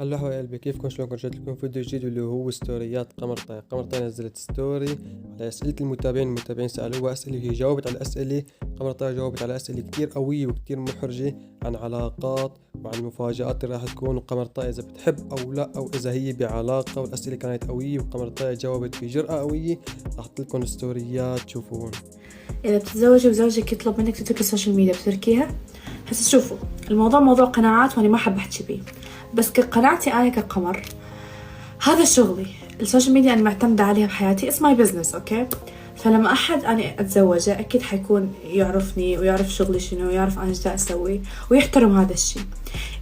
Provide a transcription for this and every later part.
هلا حبايب قلبي، كيفكم؟ شلونكم؟ رجعت لكم فيديو جديد اللي هو ستوريات قمر طاي نزلت ستوري على اسئله المتابعين سالوها اسئله وهي جاوبت على اسئله. قمر طاي جاوبت على اسئله كتير قويه وكتير محرجه عن علاقات وعن المفاجآت اللي راح تكون، وقمر طاي اذا بتحب او لا، او اذا هي بعلاقه، والاسئله كانت قويه وقمر طاي جاوبت في جرأة قويه. راح احط لكم ستوريات تشوفون. إذا بتتزوجي وزوجك يطلب منك تتركي السوشيال ميديا بتركيها؟ هسه شوفوا، الموضوع موضوع قناعات وأنا ما أحب أحكي بيه، بس كقناعتي أنا كقمر هذا شغلي. السوشيال ميديا أنا معتمدة عليها بحياتي، it's my business، أوكي؟ فلما أحد أنا أتزوجه أكيد حيكون يعرفني ويعرف شغلي شنو ويعرف أنا إيش دا أسوي ويحترم هذا الشيء.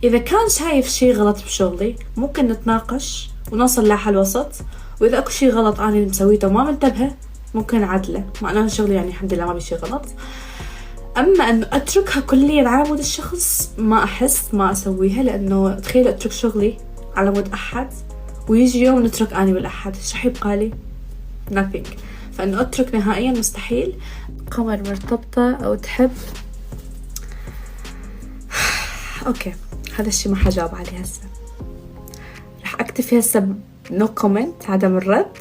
إذا كان شايف شيء غلط بشغلي ممكن نتناقش ونوصل لحل وسط، وإذا أكو شيء غلط أنا مسويته وما منتبهه ممكن نعدله، مع أنه شغلي يعني الحمد لله ما بشي غلط. أما أنه أتركها كليا على مود الشخص ما أحس، ما أسويها، لأنه تخيل أترك شغلي على مود أحد ويجي يوم نترك أنا والأحد، إيش رح يبقى لي؟ nothing. فأنه أترك نهائيا مستحيل. قمر مرتبطة أو تحب؟ أوكي، هذا الشي ما حجاوب عليه هسه، رح أكتفي هسه no comment، عدم الرد،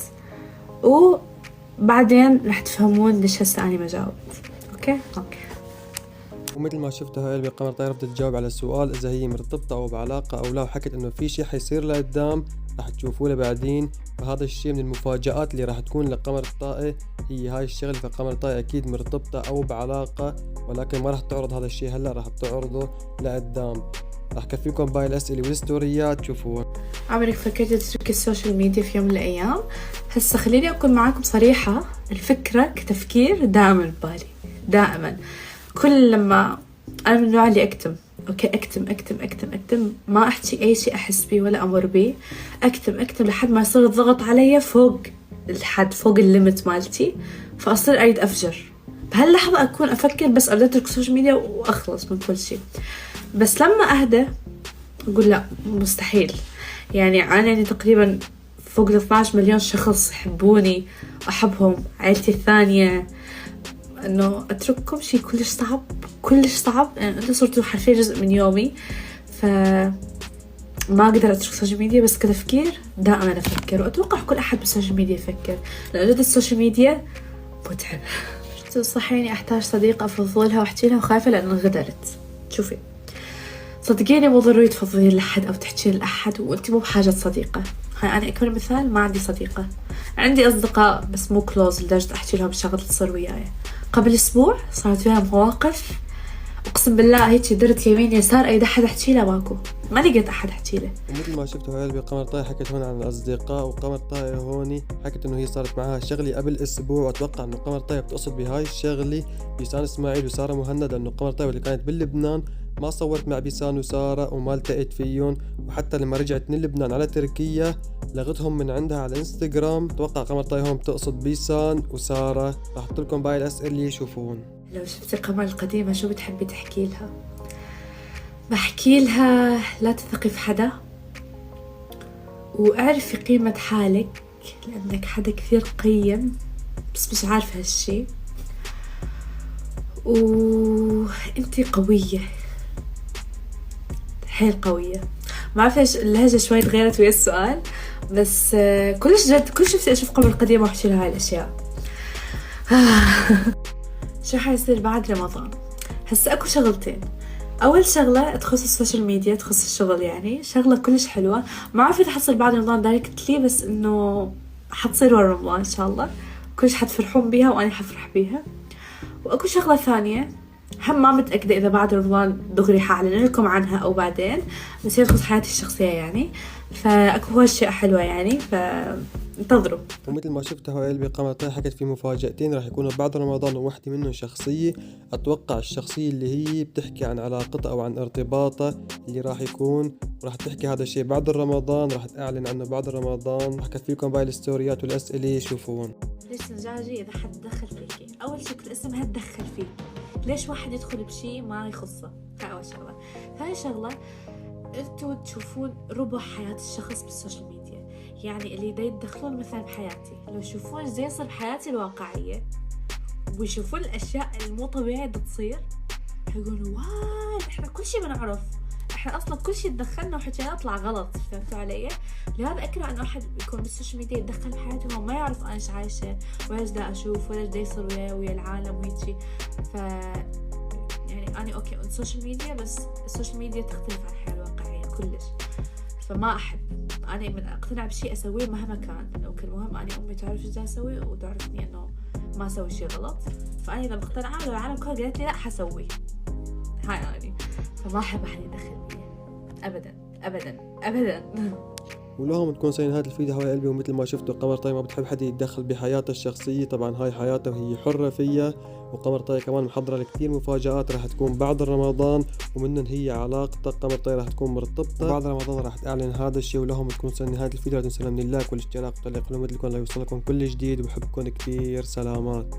وبعدين رح تفهمون ليش هسه أنا ما جاوبت. أوكي. ومثل ما شفتوا هاي قمر طاي رفضت تجاوب على السؤال اذا هي مرتبطه او بعلاقه او لا، وحكت انه في شيء حيصير لقدام راح تشوفوه بعدين. فهذا الشيء من المفاجآت اللي راح تكون لقمر طاي، هي هاي الشغل. فقمر طاي اكيد مرتبطه او بعلاقه، ولكن ما راح تعرض هذا الشيء هلا، راح تعرضه لقدام. راح كفيكم باقي الاسئله والستوريات تشوفون. عمرك فكرتي تتركي السوشيال ميديا في يوم من الايام؟ هسه خليني اكون معاكم صريحه، الفكره كتفكير دائما ببالي، دائما. كل لما انا من النوع اللي اكتم، اوكي، اكتم، ما احكي اي شيء احس بيه ولا امر بيه، اكتم لحد ما يصير الضغط علي فوق الحد، فوق الليمت مالتي، فاصير اريد افجر. بهاللحظه اكون افكر بس ابدا اترك السوشيال ميديا واخلص من كل شيء. بس لما اهدى اقول لا، مستحيل. يعني انا يعني تقريبا فوق 12 مليون شخص يحبوني، احبهم، عائلتي الثانيه، انه اترككم شيء كلش صعب. يعني انتوا صرتوا حرفيا جزء من يومي، فما اقدر اترك السوشيال ميديا. بس كتفكير دائما افكر، واتوقع كل احد بالسوشيال ميديا يفكر، لان جد السوشيال ميديا متعب. تصحيني احتاج صديقه افضلها واحكي لها وخايفه لانه غدرت. شوفي، صدقيني مو ضروري تفضلين لحد او تحكي لأحد وانت مو بحاجه صديقه. هاي انا اكبر مثال، ما عندي صديقه، عندي اصدقاء بس مو كلوز لدرجه احكي لهم شغله تصير وياي. قبل اسبوع صارت فيها مواقف اقسم بالله هيك درت يمين يسار، اي احد احكي له ماكو، ما لقيت احد احكي له. ومثل ما شفتوا هاي قمر طاي حكت هون عن الاصدقاء، وقمر طاي هون حكت انه هي صارت معها شغله قبل اسبوع، واتوقع انه قمر طاي بتقصد بهاي الشغله بيسان اسماعيل وساره مهند، لانه قمر طاي اللي كانت بلبنان ما صورت مع بيسان وساره وما التقيت فيهم، وحتى لما رجعت من لبنان على تركيا لغتهم من عندها على الانستغرام. اتوقع قمر طاي هون بتقصد بيسان وساره. راح احط لكم باقي الاسئله يشوفون. لو شفتي قمر القديمه شو بتحبي تحكي لها؟ بحكي لها لا تثقي في حدا، واعرفي قيمة حالك، لأنك حدا كثير قيم بس مش عارفة هالشي، وانتي قوية، حيل قوية. ما عارفة ايش اللهجة شوي تغيرت ويا السؤال، بس كلش جد، كلش نفسي اشوف قمر القديمة واحكي لها هاي الاشياء. شو حيصير بعد رمضان؟ هسه اكو شغلتين. اول شغله تخص السوشيال ميديا، تخص الشغل، يعني شغله كلش حلوه، ما عارفه اذا حتصير بعد رمضان دايركتلي، بس انه حتصير ورا رمضان ان شاء الله، كلش حتفرحون بيها وانا حفرح بيها. واكو شغله ثانيه هم ما متاكده اذا بعد رمضان دغري حاعلن لكم عنها او بعدين، بس هي تخص حياتي الشخصيه يعني، فاكو اشياء حلوه يعني، انتظروا. ومثل ما شفتوا هاي قمر طاي حكت في مفاجأتين راح يكونوا بعد رمضان، وواحدة منهم شخصية. اتوقع الشخصية اللي هي بتحكي عن علاقتها او عن ارتباطها اللي راح يكون، وراح تحكي هذا الشيء بعد رمضان، راح تعلن عنه بعد رمضان. راح كفيكم باقي الستوريات والاسئلة شوفون. ليش زجاجي اذا حد دخل فيكي؟ اول شيء الاسم هتدخل فيك، ليش واحد يدخل بشيء ما يخصه؟ هاي اول شغله. ثاني شغله، انتوا تشوفون ربع حياة الشخص بالسوشيال ميديا، يعني اللي دا يتدخلون مثلا بحياتي، لو يشوفون زي يصير بحياتي الواقعية ويشوفون الاشياء المو طبيعية بتصير، يقولون واو احنا كل شيء بنعرف، احنا اصلا كل شيء تدخلنا وحكيناه طلع غلط، فهمتوا علي؟ لهذا اكره انه احد يكون بالسوشيال ميديا يتدخل بحياتي وما يعرف انا ايش عايشه ولا ايش دا اشوف ولا ايش دا يصير ويا العالم وهيجي. ف يعني انا اوكي السوشيال ميديا، بس السوشيال ميديا تختلف عن الحياه الواقعيه كلش. فما احب انا من اقتنع بشيء اسويه مهما كان، لو كان مهم انا امي تعرف ايش دا اسوي وتعرفني انه ما اسوي شيء غلط، فانا اذا مقتنعه لو العالم كله قالت لي لا حسوي هاي يعني. فما احب احد يدخل فيها ابدا ابدا ابدا. ولهم تكون سين هذا الفيديو حبايب قلبي. ومثل ما شفتوا قمر طاي ما بتحب حد يتدخل بحياتها الشخصية، طبعا هاي حياتها وهي حرة فيها. وقمر طاي كمان محضرة لكثير مفاجآت راح تكون بعد رمضان، ومنن هي علاقتها قمر طاي راح تكون مرتبطة، وبعد رمضان راح تعلن هذا الشيء. ولهم تكون سين هذا الفيديو لا تنسوا من اللايك والاشتراك وتعليق مثلكم ليوصلكم كل جديد، وبحبكم كثير. سلامات.